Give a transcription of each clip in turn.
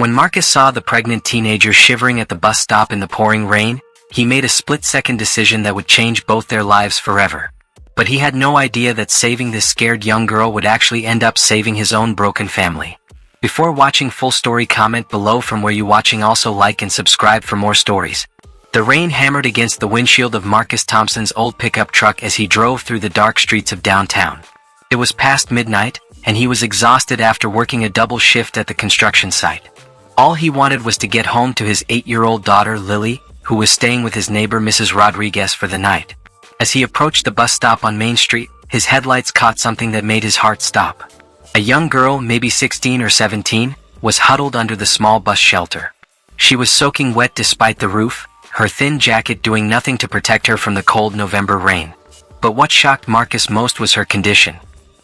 When Marcus saw the pregnant teenager shivering at the bus stop in the pouring rain, he made a split-second decision that would change both their lives forever. But he had no idea that saving this scared young girl would actually end up saving his own broken family. Before watching full story, comment below from where you watching. Also like and subscribe for more stories. The rain hammered against the windshield of Marcus Thompson's old pickup truck as he drove through the dark streets of downtown. It was past midnight, and he was exhausted after working a double shift at the construction site. All he wanted was to get home to his 8-year-old daughter Lily, who was staying with his neighbor Mrs. Rodriguez for the night. As he approached the bus stop on Main Street, his headlights caught something that made his heart stop. A young girl, maybe 16 or 17, was huddled under the small bus shelter. She was soaking wet despite the roof, her thin jacket doing nothing to protect her from the cold November rain. But what shocked Marcus most was her condition.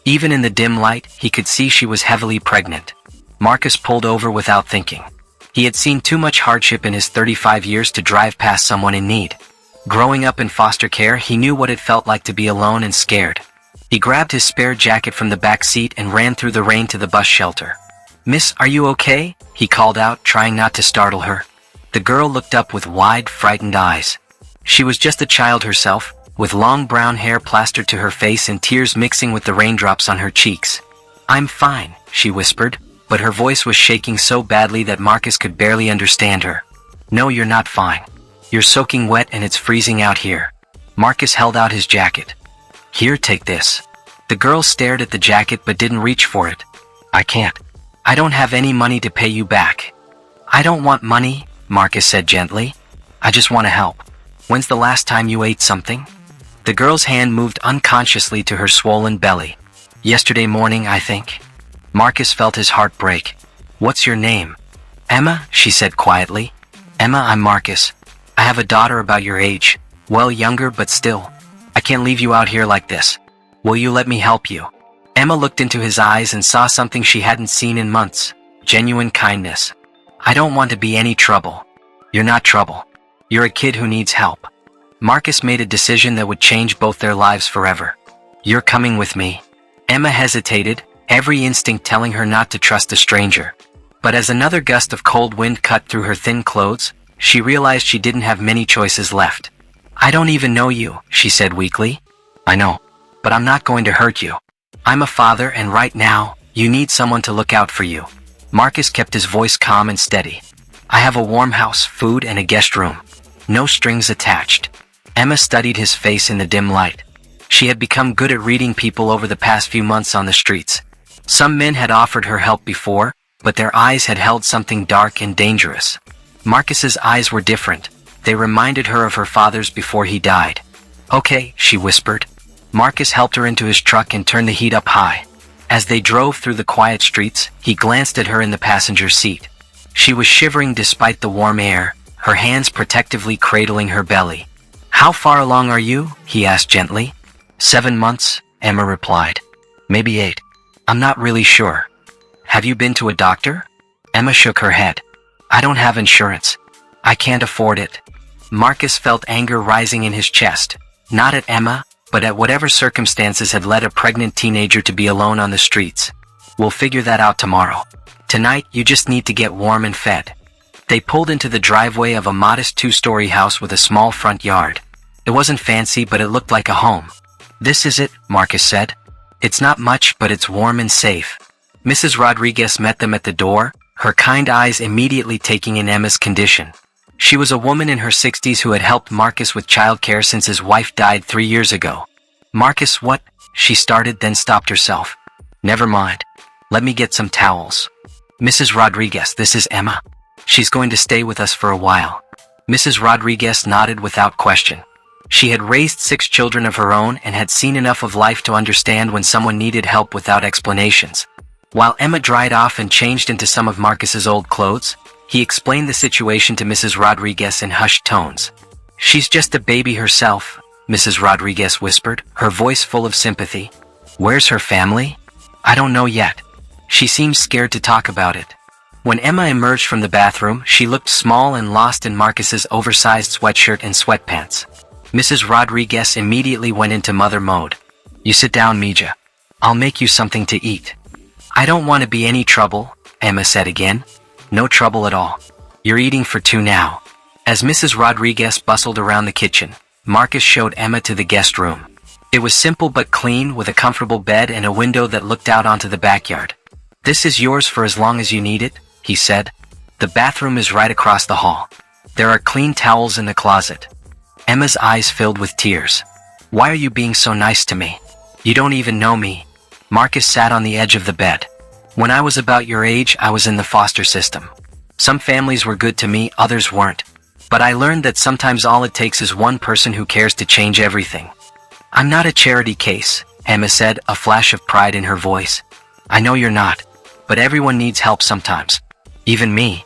Even in the dim light, he could see she was heavily pregnant. Marcus pulled over without thinking. He had seen too much hardship in his 35 years to drive past someone in need. Growing up in foster care, he knew what it felt like to be alone and scared. He grabbed his spare jacket from the back seat and ran through the rain to the bus shelter. "Miss, are you okay?" he called out, trying not to startle her. The girl looked up with wide, frightened eyes. She was just a child herself, with long brown hair plastered to her face and tears mixing with the raindrops on her cheeks. "I'm fine," she whispered, but her voice was shaking so badly that Marcus could barely understand her. "No, you're not fine. You're soaking wet and it's freezing out here." Marcus held out his jacket. "Here, take this." The girl stared at the jacket but didn't reach for it. "I can't. I don't have any money to pay you back." "I don't want money," Marcus said gently. "I just want to help. When's the last time you ate something?" The girl's hand moved unconsciously to her swollen belly. "Yesterday morning, I think." Marcus felt his heart break. "What's your name?" "Emma," she said quietly. "Emma, I'm Marcus. I have a daughter about your age. Well, younger, but still. I can't leave you out here like this. Will you let me help you?" Emma looked into his eyes and saw something she hadn't seen in months. Genuine kindness. "I don't want to be any trouble." "You're not trouble. You're a kid who needs help." Marcus made a decision that would change both their lives forever. "You're coming with me." Emma hesitated, every instinct telling her not to trust a stranger. But as another gust of cold wind cut through her thin clothes, she realized she didn't have many choices left. "I don't even know you," she said weakly. "I know, but I'm not going to hurt you. I'm a father and right now, you need someone to look out for you." Marcus kept his voice calm and steady. "I have a warm house, food, and a guest room. No strings attached." Emma studied his face in the dim light. She had become good at reading people over the past few months on the streets. Some men had offered her help before, but their eyes had held something dark and dangerous. Marcus's eyes were different. They reminded her of her father's before he died. "Okay," she whispered. Marcus helped her into his truck and turned the heat up high. As they drove through the quiet streets, he glanced at her in the passenger seat. She was shivering despite the warm air, her hands protectively cradling her belly. "How far along are you?" he asked gently. 7 months, Emma replied. "Maybe 8. I'm not really sure." "Have you been to a doctor?" Emma shook her head. "I don't have insurance. I can't afford it." Marcus felt anger rising in his chest, not at Emma, but at whatever circumstances had led a pregnant teenager to be alone on the streets. "We'll figure that out tomorrow. Tonight, you just need to get warm and fed." They pulled into the driveway of a modest 2-story house with a small front yard. It wasn't fancy, but it looked like a home. "This is it," Marcus said. "It's not much, but it's warm and safe." Mrs. Rodriguez met them at the door, her kind eyes immediately taking in Emma's condition. She was a woman in her 60s who had helped Marcus with childcare since his wife died 3 years ago. "Marcus, what?" she started, then stopped herself. "Never mind. Let me get some towels." "Mrs. Rodriguez, this is Emma. She's going to stay with us for a while." Mrs. Rodriguez nodded without question. She had raised 6 children of her own and had seen enough of life to understand when someone needed help without explanations. While Emma dried off and changed into some of Marcus's old clothes, he explained the situation to Mrs. Rodriguez in hushed tones. "She's just a baby herself," Mrs. Rodriguez whispered, her voice full of sympathy. "Where's her family?" "I don't know yet. She seems scared to talk about it." When Emma emerged from the bathroom, she looked small and lost in Marcus's oversized sweatshirt and sweatpants. Mrs. Rodriguez immediately went into mother mode. "You sit down, Mija. I'll make you something to eat." "I don't want to be any trouble," Emma said again. No trouble at all. You're eating for two now. As Mrs. Rodriguez bustled around the kitchen, Marcus showed Emma to the guest room. It was simple but clean, with a comfortable bed and a window that looked out onto the backyard. "This is yours for as long as you need it," he said. "The bathroom is right across the hall. There are clean towels in the closet." Emma's eyes filled with tears. "Why are you being so nice to me? You don't even know me." Marcus sat on the edge of the bed. "When I was about your age, I was in the foster system. Some families were good to me, others weren't. But I learned that sometimes all it takes is one person who cares to change everything." "I'm not a charity case," Emma said, a flash of pride in her voice. "I know you're not, but everyone needs help sometimes. Even me."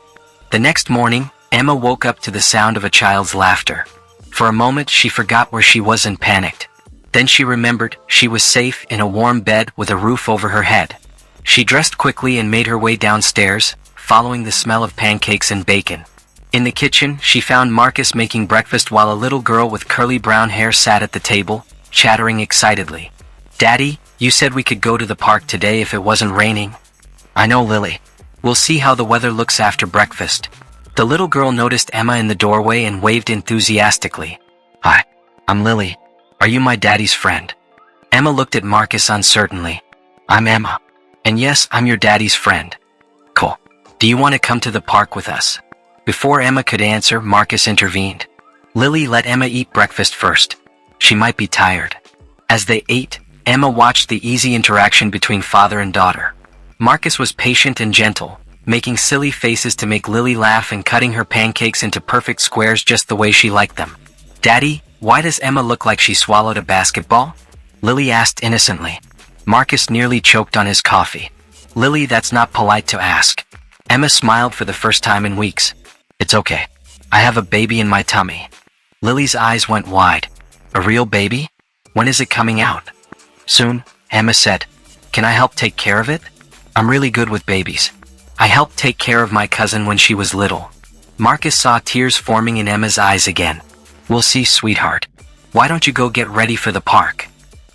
The next morning, Emma woke up to the sound of a child's laughter. For a moment, she forgot where she was and panicked. Then she remembered she was safe in a warm bed with a roof over her head. She dressed quickly and made her way downstairs, following the smell of pancakes and bacon. In the kitchen, she found Marcus making breakfast while a little girl with curly brown hair sat at the table, chattering excitedly. "Daddy, you said we could go to the park today if it wasn't raining." "I know, Lily. We'll see how the weather looks after breakfast." The little girl noticed Emma in the doorway and waved enthusiastically. "Hi, I'm Lily. Are you my daddy's friend?" Emma looked at Marcus uncertainly. "I'm Emma. And yes, I'm your daddy's friend." "Cool. Do you want to come to the park with us?" Before Emma could answer, Marcus intervened. Lily let Emma eat breakfast first. She might be tired. As they ate, Emma watched the easy interaction between father and daughter. Marcus was patient and gentle, making silly faces to make Lily laugh and cutting her pancakes into perfect squares just the way she liked them. "Daddy, why does Emma look like she swallowed a basketball?" Lily asked innocently. Marcus nearly choked on his coffee. "Lily, that's not polite to ask." Emma smiled for the first time in weeks. "It's okay. I have a baby in my tummy." Lily's eyes went wide. "A real baby? When is it coming out?" "Soon," Emma said. "Can I help take care of it? I'm really good with babies. I helped take care of my cousin when she was little." Marcus saw tears forming in Emma's eyes again. "We'll see, sweetheart. Why don't you go get ready for the park?"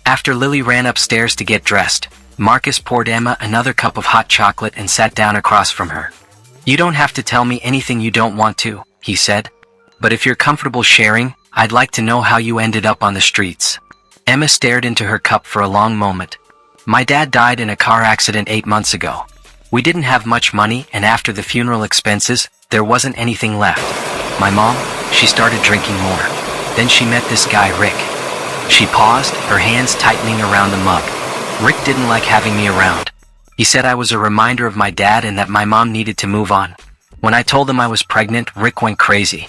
After Lily ran upstairs to get dressed, Marcus poured Emma another cup of hot chocolate and sat down across from her. "You don't have to tell me anything you don't want to," he said. "But if you're comfortable sharing, I'd like to know how you ended up on the streets." Emma stared into her cup for a long moment. "My dad died in a car accident 8 months ago. We didn't have much money, and after the funeral expenses, there wasn't anything left. My mom, she started drinking more. Then she met this guy, Rick." She paused, her hands tightening around the mug. "Rick didn't like having me around. He said I was a reminder of my dad and that my mom needed to move on. When I told him I was pregnant, Rick went crazy.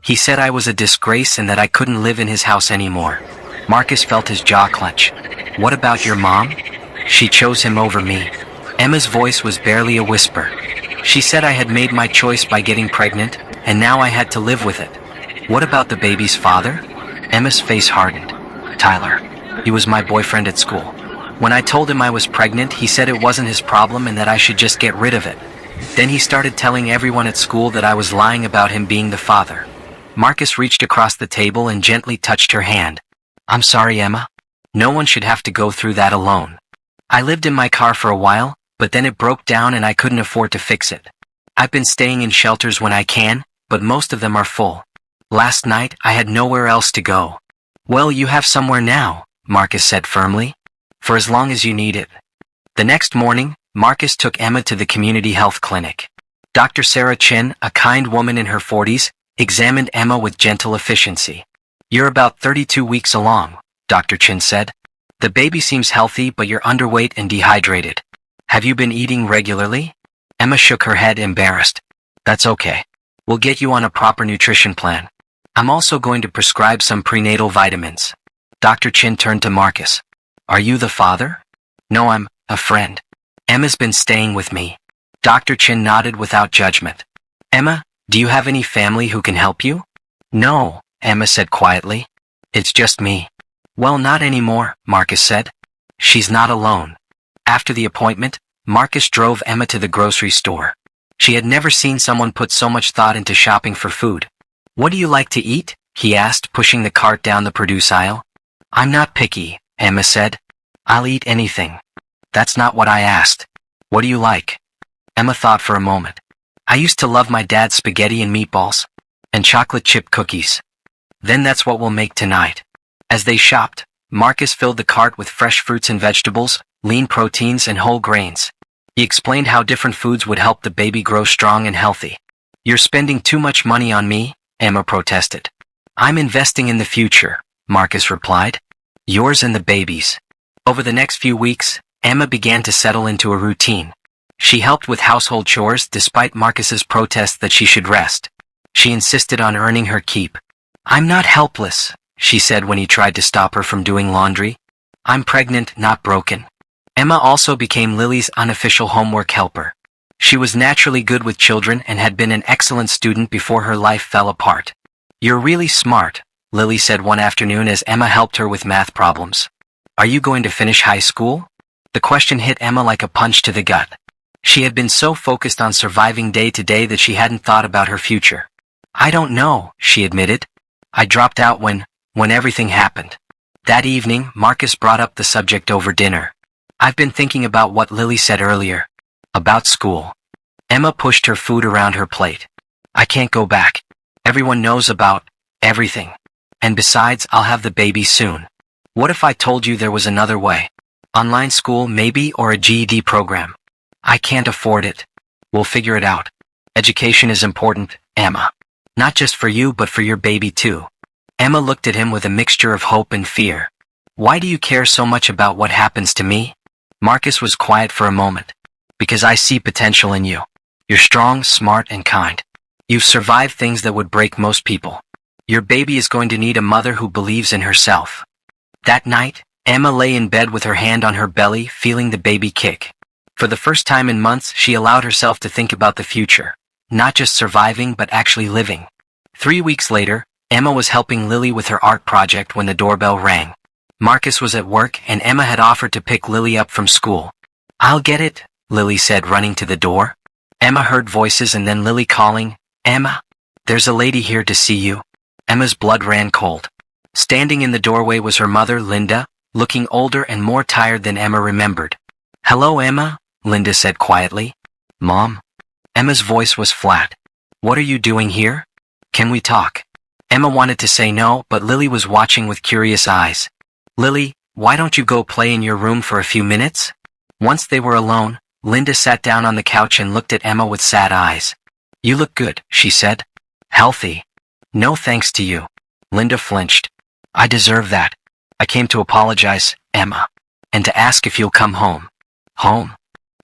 He said I was a disgrace and that I couldn't live in his house anymore." Marcus felt his jaw clench. "What about your mom?" "She chose him over me." Emma's voice was barely a whisper. "She said I had made my choice by getting pregnant, and now I had to live with it." "What about the baby's father?" Emma's face hardened. "Tyler. He was my boyfriend at school. When I told him I was pregnant, he said it wasn't his problem and that I should just get rid of it. Then he started telling everyone at school that I was lying about him being the father." Marcus reached across the table and gently touched her hand. "I'm sorry, Emma. No one should have to go through that alone. I lived in my car for a while, but then it broke down and I couldn't afford to fix it. I've been staying in shelters when I can, but most of them are full. Last night, I had nowhere else to go." "Well, you have somewhere now," Marcus said firmly. "For as long as you need it." The next morning, Marcus took Emma to the community health clinic. Dr. Sarah Chin, a kind woman in her 40s, examined Emma with gentle efficiency. "You're about 32 weeks along," Dr. Chin said. "The baby seems healthy, but you're underweight and dehydrated. Have you been eating regularly?" Emma shook her head, embarrassed. "That's okay. We'll get you on a proper nutrition plan. I'm also going to prescribe some prenatal vitamins." Dr. Chin turned to Marcus. "Are you the father?" "No, I'm a friend. Emma's been staying with me." Dr. Chin nodded without judgment. "Emma, do you have any family who can help you?" "No," Emma said quietly. "It's just me." "Well, not anymore," Marcus said. "She's not alone." After the appointment, Marcus drove Emma to the grocery store. She had never seen someone put so much thought into shopping for food. "What do you like to eat?" he asked, pushing the cart down the produce aisle. "I'm not picky," Emma said. "I'll eat anything." "That's not what I asked. What do you like?" Emma thought for a moment. I used to love my dad's spaghetti and meatballs. And chocolate chip cookies. Then that's what we'll make tonight. As they shopped, Marcus filled the cart with fresh fruits and vegetables, lean proteins and whole grains. He explained how different foods would help the baby grow strong and healthy. You're spending too much money on me, Emma protested. I'm investing in the future, Marcus replied. Yours and the baby's. Over the next few weeks, Emma began to settle into a routine. She helped with household chores despite Marcus's protest that she should rest. She insisted on earning her keep. I'm not helpless, she said when he tried to stop her from doing laundry. I'm pregnant, not broken. Emma also became Lily's unofficial homework helper. She was naturally good with children and had been an excellent student before her life fell apart. You're really smart, Lily said one afternoon as Emma helped her with math problems. Are you going to finish high school? The question hit Emma like a punch to the gut. She had been so focused on surviving day to day that she hadn't thought about her future. I don't know, she admitted. I dropped out when everything happened. That evening, Marcus brought up the subject over dinner. I've been thinking about what Lily said earlier. About school. Emma pushed her food around her plate. I can't go back. Everyone knows about everything. And besides, I'll have the baby soon. What if I told you there was another way? Online school maybe, or a GED program. I can't afford it. We'll figure it out. Education is important, Emma. Not just for you but for your baby too. Emma looked at him with a mixture of hope and fear. Why do you care so much about what happens to me? Marcus was quiet for a moment. Because I see potential in you. You're strong, smart, and kind. You've survived things that would break most people. Your baby is going to need a mother who believes in herself. That night, Emma lay in bed with her hand on her belly, feeling the baby kick. For the first time in months, she allowed herself to think about the future. Not just surviving, but actually living. 3 weeks later, Emma was helping Lily with her art project when the doorbell rang. Marcus was at work and Emma had offered to pick Lily up from school. I'll get it, Lily said, running to the door. Emma heard voices and then Lily calling, Emma, there's a lady here to see you. Emma's blood ran cold. Standing in the doorway was her mother, Linda, looking older and more tired than Emma remembered. Hello, Emma, Linda said quietly. Mom? Emma's voice was flat. What are you doing here? Can we talk? Emma wanted to say no, but Lily was watching with curious eyes. Lily, why don't you go play in your room for a few minutes? Once they were alone, Linda sat down on the couch and looked at Emma with sad eyes. You look good, she said. Healthy. No thanks to you. Linda flinched. I deserve that. I came to apologize, Emma. And to ask if you'll come home. Home?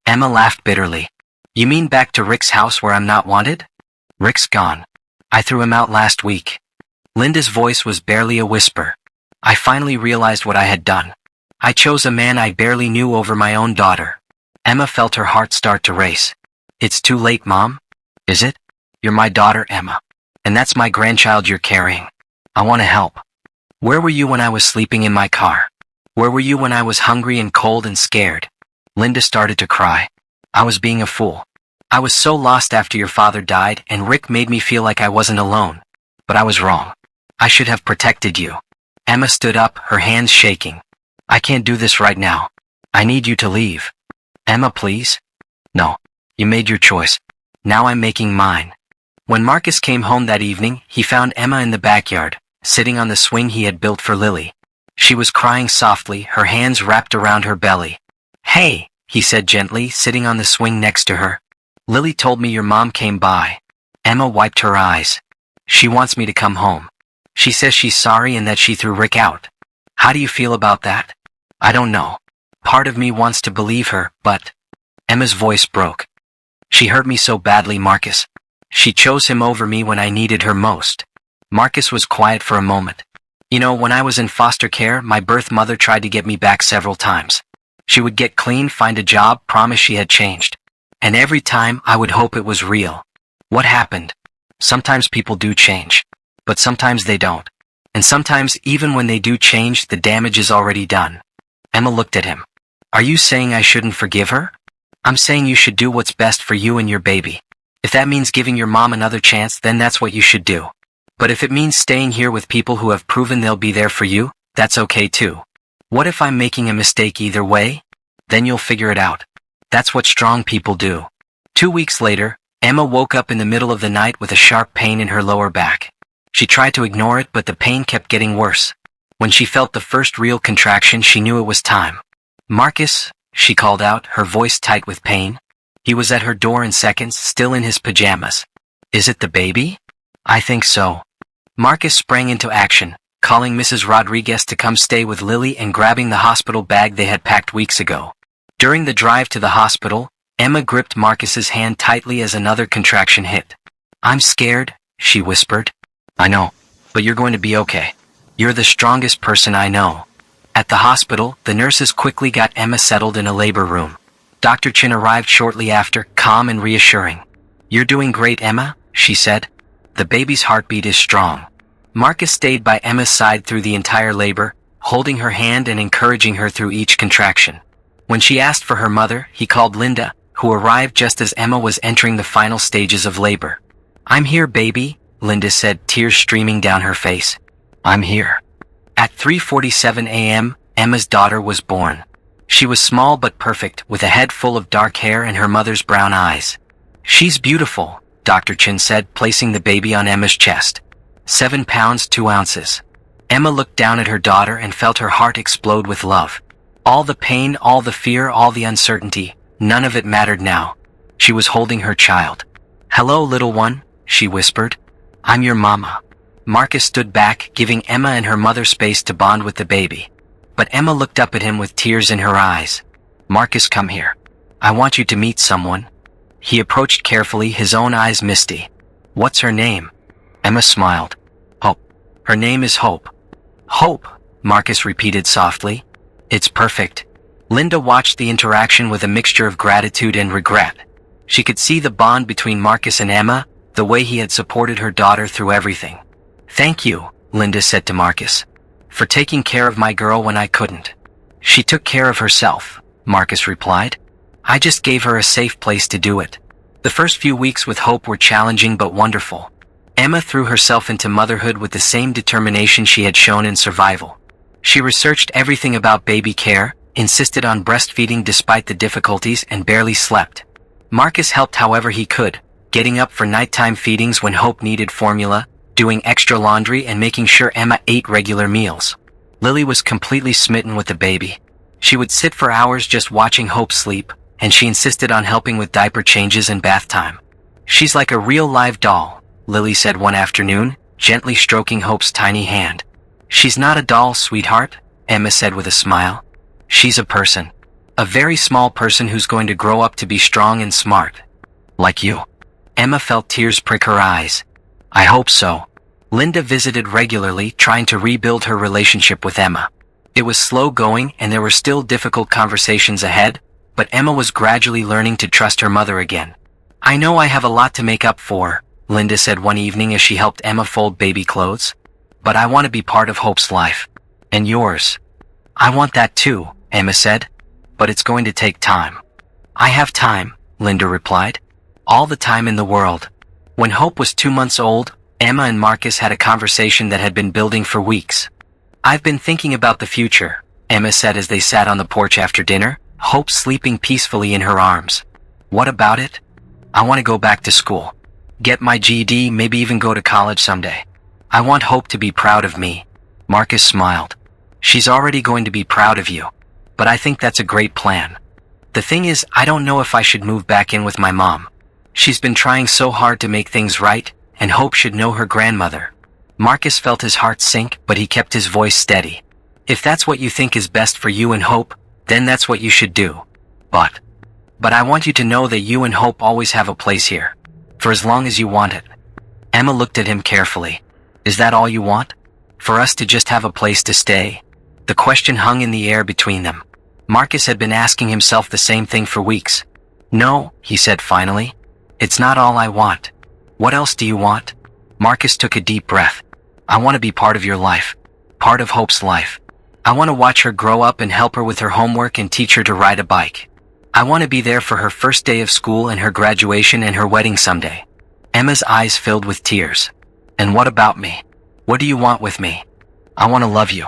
Emma laughed bitterly. You mean back to Rick's house where I'm not wanted? Rick's gone. I threw him out last week. Linda's voice was barely a whisper. I finally realized what I had done. I chose a man I barely knew over my own daughter. Emma felt her heart start to race. It's too late, Mom. Is it? You're my daughter, Emma. And that's my grandchild you're carrying. I want to help. Where were you when I was sleeping in my car? Where were you when I was hungry and cold and scared? Linda started to cry. I was being a fool. I was so lost after your father died and Rick made me feel like I wasn't alone. But I was wrong. I should have protected you. Emma stood up, her hands shaking. I can't do this right now. I need you to leave. Emma, please? No. You made your choice. Now I'm making mine. When Marcus came home that evening, he found Emma in the backyard, sitting on the swing he had built for Lily. She was crying softly, her hands wrapped around her belly. Hey, he said gently, sitting on the swing next to her. Lily told me your mom came by. Emma wiped her eyes. She wants me to come home. She says she's sorry and that she threw Rick out. How do you feel about that? I don't know. Part of me wants to believe her, but... Emma's voice broke. She hurt me so badly, Marcus. She chose him over me when I needed her most. Marcus was quiet for a moment. You know, when I was in foster care, my birth mother tried to get me back several times. She would get clean, find a job, promise she had changed. And every time, I would hope it was real. What happened? Sometimes people do change. But sometimes they don't. And sometimes, even when they do change, the damage is already done. Emma looked at him. Are you saying I shouldn't forgive her? I'm saying you should do what's best for you and your baby. If that means giving your mom another chance, then that's what you should do. But if it means staying here with people who have proven they'll be there for you, that's okay too. What if I'm making a mistake either way? Then you'll figure it out. That's what strong people do. 2 weeks later, Emma woke up in the middle of the night with a sharp pain in her lower back. She tried to ignore it, but the pain kept getting worse. When she felt the first real contraction, she knew it was time. "Marcus," she called out, her voice tight with pain. He was at her door in seconds, still in his pajamas. "Is it the baby?" "I think so." Marcus sprang into action, calling Mrs. Rodriguez to come stay with Lily and grabbing the hospital bag they had packed weeks ago. During the drive to the hospital, Emma gripped Marcus's hand tightly as another contraction hit. "I'm scared," she whispered. "I know, but you're going to be okay. You're the strongest person I know." At the hospital, the nurses quickly got Emma settled in a labor room. Dr. Chin arrived shortly after, calm and reassuring. "You're doing great, Emma," she said. "The baby's heartbeat is strong." Marcus stayed by Emma's side through the entire labor, holding her hand and encouraging her through each contraction. When she asked for her mother, he called Linda, who arrived just as Emma was entering the final stages of labor. "I'm here, baby," Linda said, tears streaming down her face. "I'm here." At 3:47 a.m., Emma's daughter was born. She was small but perfect, with a head full of dark hair and her mother's brown eyes. "She's beautiful," Dr. Chin said, placing the baby on Emma's chest. 7 pounds 2 ounces. Emma looked down at her daughter and felt her heart explode with love. All the pain, all the fear, all the uncertainty, none of it mattered now. She was holding her child. "Hello, little one," she whispered. "I'm your mama." Marcus stood back, giving Emma and her mother space to bond with the baby. But Emma looked up at him with tears in her eyes. "Marcus, come here. I want you to meet someone." He approached carefully, his own eyes misty. "What's her name?" Emma smiled. "Hope. Her name is Hope." "Hope," Marcus repeated softly. "It's perfect." Linda watched the interaction with a mixture of gratitude and regret. She could see the bond between Marcus and Emma, the way he had supported her daughter through everything. "Thank you," Linda said to Marcus, "for taking care of my girl when I couldn't." "She took care of herself," Marcus replied. "I just gave her a safe place to do it." The first few weeks with Hope were challenging but wonderful. Emma threw herself into motherhood with the same determination she had shown in survival. She researched everything about baby care, insisted on breastfeeding despite the difficulties, and barely slept. Marcus helped however he could, getting up for nighttime feedings when Hope needed formula, doing extra laundry, and making sure Emma ate regular meals. Lily was completely smitten with the baby. She would sit for hours just watching Hope sleep, and she insisted on helping with diaper changes and bath time. "She's like a real live doll," Lily said one afternoon, gently stroking Hope's tiny hand. "She's not a doll, sweetheart," Emma said with a smile. "She's a person. A very small person who's going to grow up to be strong and smart. Like you." Emma felt tears prick her eyes. "I hope so." Linda visited regularly, trying to rebuild her relationship with Emma. It was slow going and there were still difficult conversations ahead, but Emma was gradually learning to trust her mother again. "I know I have a lot to make up for," Linda said one evening as she helped Emma fold baby clothes. "But I want to be part of Hope's life. And yours." "I want that too," Emma said. "But it's going to take time." "I have time," Linda replied. "All the time in the world." When Hope was 2 months old, Emma and Marcus had a conversation that had been building for weeks. "I've been thinking about the future," Emma said as they sat on the porch after dinner, Hope sleeping peacefully in her arms. "What about it?" "I want to go back to school. Get my GED, maybe even go to college someday. I want Hope to be proud of me." Marcus smiled. "She's already going to be proud of you. But I think that's a great plan. The thing is, I don't know if I should move back in with my mom. She's been trying so hard to make things right, and Hope should know her grandmother." Marcus felt his heart sink, but he kept his voice steady. "If that's what you think is best for you and Hope, then that's what you should do. But I want you to know that you and Hope always have a place here. For as long as you want it." Emma looked at him carefully. "Is that all you want? For us to just have a place to stay?" The question hung in the air between them. Marcus had been asking himself the same thing for weeks. "No," he said finally. "It's not all I want." "What else do you want?" Marcus took a deep breath. "I want to be part of your life. Part of Hope's life. I want to watch her grow up and help her with her homework and teach her to ride a bike. I want to be there for her first day of school and her graduation and her wedding someday." Emma's eyes filled with tears. "And what about me? What do you want with me?" "I want to love you.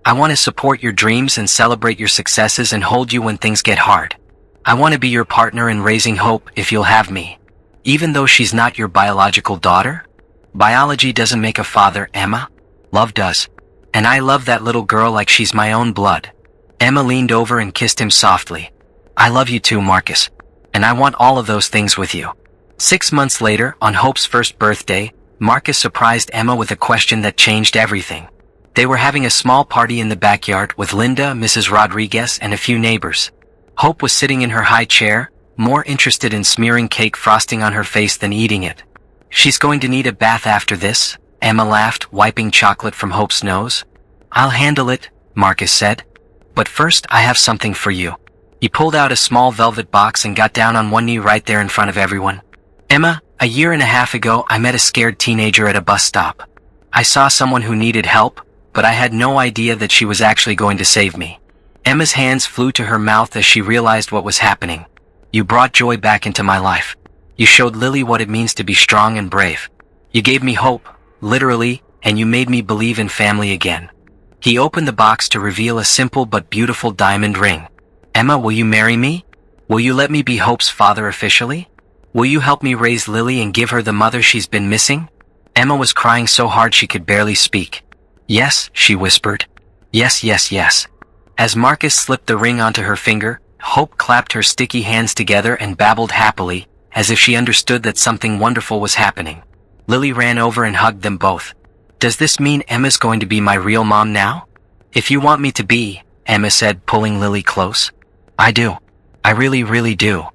I want to support your dreams and celebrate your successes and hold you when things get hard. I want to be your partner in raising Hope if you'll have me." Even though she's not your biological daughter? Biology doesn't make a father, Emma. Love does. And I love that little girl like she's my own blood. Emma leaned over and kissed him softly. I love you too, Marcus. And I want all of those things with you. 6 months later, on Hope's first birthday, Marcus surprised Emma with a question that changed everything. They were having a small party in the backyard with Linda, Mrs. Rodriguez, and a few neighbors. Hope was sitting in her high chair, more interested in smearing cake frosting on her face than eating it. She's going to need a bath after this, Emma laughed, wiping chocolate from Hope's nose. I'll handle it, Marcus said. But first I have something for you. He pulled out a small velvet box and got down on one knee right there in front of everyone. Emma, a year and a half ago I met a scared teenager at a bus stop. I saw someone who needed help, but I had no idea that she was actually going to save me. Emma's hands flew to her mouth as she realized what was happening. You brought joy back into my life. You showed Lily what it means to be strong and brave. You gave me hope, literally, and you made me believe in family again. He opened the box to reveal a simple but beautiful diamond ring. Emma, will you marry me? Will you let me be Hope's father officially? Will you help me raise Lily and give her the mother she's been missing? Emma was crying so hard she could barely speak. Yes, she whispered. Yes, yes, yes. As Marcus slipped the ring onto her finger, Hope clapped her sticky hands together and babbled happily, as if she understood that something wonderful was happening. Lily ran over and hugged them both. Does this mean Emma's going to be my real mom now? If you want me to be, Emma said, pulling Lily close. I do. I really, really do.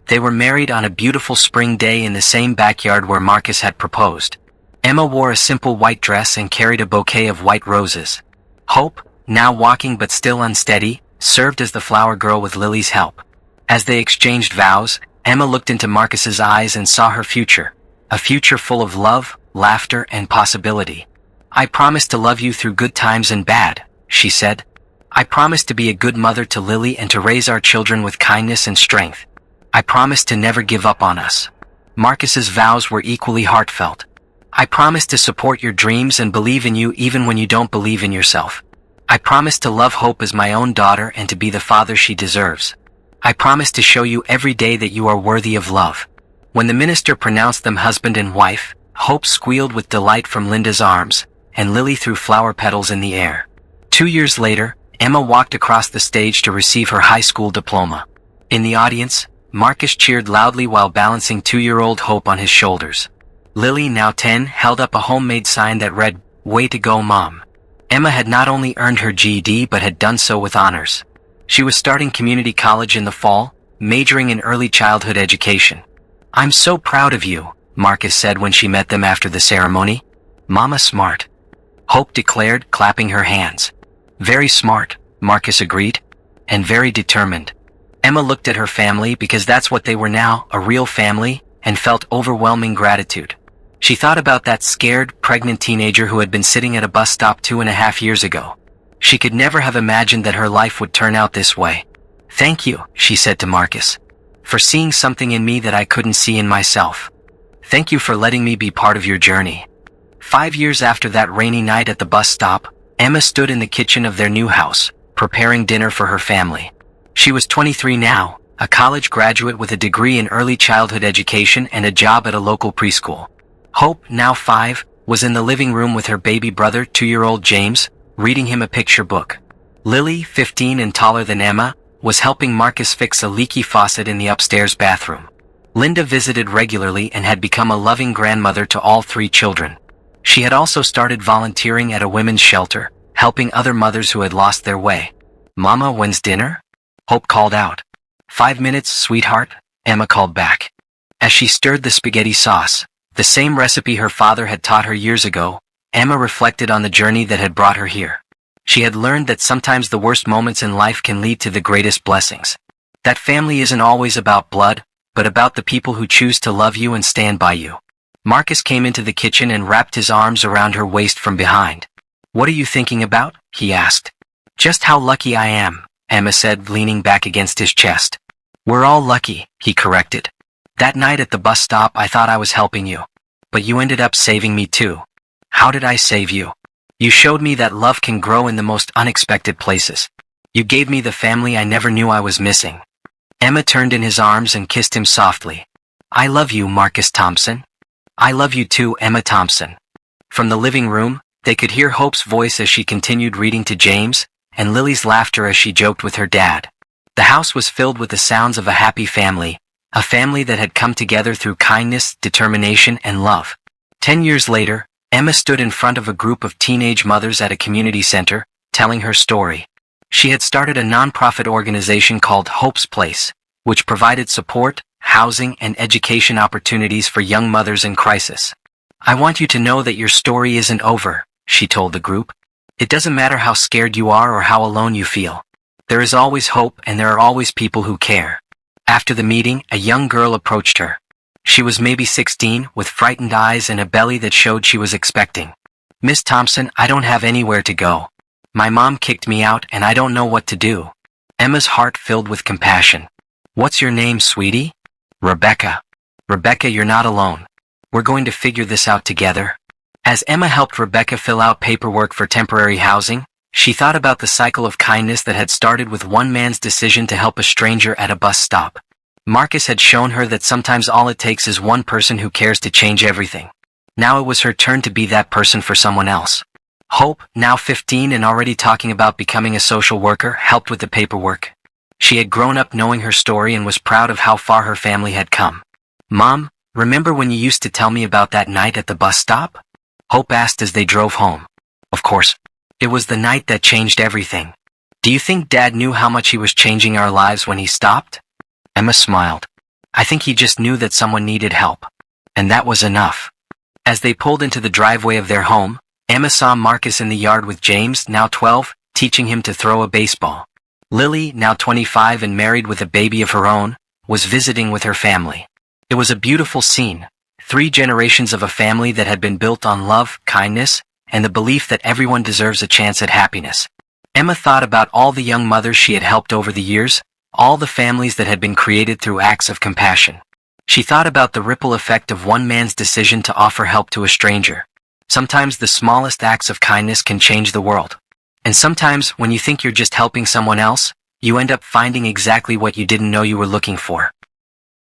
They were married on a beautiful spring day in the same backyard where Marcus had proposed. Emma wore a simple white dress and carried a bouquet of white roses. Hope, now walking but still unsteady, served as the flower girl with Lily's help. As they exchanged vows, Emma looked into Marcus's eyes and saw her future, a future full of love, laughter, and possibility. I promise to love you through good times and bad, she said. I promise to be a good mother to Lily and to raise our children with kindness and strength. I promise to never give up on us. Marcus's vows were equally heartfelt. I promise to support your dreams and believe in you even when you don't believe in yourself. I promise to love Hope as my own daughter and to be the father she deserves. I promise to show you every day that you are worthy of love. When the minister pronounced them husband and wife, Hope squealed with delight from Linda's arms, and Lily threw flower petals in the air. 2 years later, Emma walked across the stage to receive her high school diploma. In the audience, Marcus cheered loudly while balancing 2-year-old Hope on his shoulders. Lily, now 10, held up a homemade sign that read, Way to go, Mom. Emma had not only earned her GED but had done so with honors. She was starting community college in the fall, majoring in early childhood education. I'm so proud of you, Marcus said when she met them after the ceremony. Mama smart. Hope declared, clapping her hands. Very smart, Marcus agreed. And very determined. Emma looked at her family because that's what they were now, a real family, and felt overwhelming gratitude. She thought about that scared, pregnant teenager who had been sitting at a bus stop 2.5 years ago. She could never have imagined that her life would turn out this way. Thank you, she said to Marcus, for seeing something in me that I couldn't see in myself. Thank you for letting me be part of your journey. 5 years after that rainy night at the bus stop, Emma stood in the kitchen of their new house, preparing dinner for her family. She was 23 now, a college graduate with a degree in early childhood education and a job at a local preschool. Hope, now 5, was in the living room with her baby brother, 2-year-old James, reading him a picture book. Lily, 15 and taller than Emma, was helping Marcus fix a leaky faucet in the upstairs bathroom. Linda visited regularly and had become a loving grandmother to all 3 children. She had also started volunteering at a women's shelter, helping other mothers who had lost their way. Mama, when's dinner? Hope called out. 5 minutes, sweetheart, Emma called back. As she stirred the spaghetti sauce, the same recipe her father had taught her years ago, Emma reflected on the journey that had brought her here. She had learned that sometimes the worst moments in life can lead to the greatest blessings. That family isn't always about blood, but about the people who choose to love you and stand by you. Marcus came into the kitchen and wrapped his arms around her waist from behind. What are you thinking about? He asked. Just how lucky I am, Emma said, leaning back against his chest. We're all lucky, he corrected. That night at the bus stop I thought I was helping you. But you ended up saving me too. How did I save you? You showed me that love can grow in the most unexpected places. You gave me the family I never knew I was missing. Emma turned in his arms and kissed him softly. "I love you, Marcus Thompson." "I love you too, Emma Thompson." From the living room, they could hear Hope's voice as she continued reading to James, and Lily's laughter as she joked with her dad. The house was filled with the sounds of a happy family, a family that had come together through kindness, determination, and love. 10 years later, Emma stood in front of a group of teenage mothers at a community center, telling her story. She had started a nonprofit organization called Hope's Place, which provided support, housing, and education opportunities for young mothers in crisis. "I want you to know that your story isn't over," she told the group. "It doesn't matter how scared you are or how alone you feel. There is always hope, and there are always people who care." After the meeting, a young girl approached her. She was maybe 16, with frightened eyes and a belly that showed she was expecting. "Miss Thompson, I don't have anywhere to go. My mom kicked me out and I don't know what to do." Emma's heart filled with compassion. "What's your name, sweetie?" "Rebecca." "Rebecca, you're not alone. We're going to figure this out together." As Emma helped Rebecca fill out paperwork for temporary housing, she thought about the cycle of kindness that had started with one man's decision to help a stranger at a bus stop. Marcus had shown her that sometimes all it takes is one person who cares to change everything. Now it was her turn to be that person for someone else. Hope, now 15 and already talking about becoming a social worker, helped with the paperwork. She had grown up knowing her story and was proud of how far her family had come. "Mom, remember when you used to tell me about that night at the bus stop?" Hope asked as they drove home. "Of course. It was the night that changed everything. Do you think Dad knew how much he was changing our lives when he stopped?" Emma smiled. "I think he just knew that someone needed help. And that was enough." As they pulled into the driveway of their home, Emma saw Marcus in the yard with James, now 12, teaching him to throw a baseball. Lily, now 25 and married with a baby of her own, was visiting with her family. It was a beautiful scene, 3 generations of a family that had been built on love, kindness, and the belief that everyone deserves a chance at happiness. Emma thought about all the young mothers she had helped over the years, all the families that had been created through acts of compassion. She thought about the ripple effect of one man's decision to offer help to a stranger. Sometimes the smallest acts of kindness can change the world. And sometimes, when you think you're just helping someone else, you end up finding exactly what you didn't know you were looking for.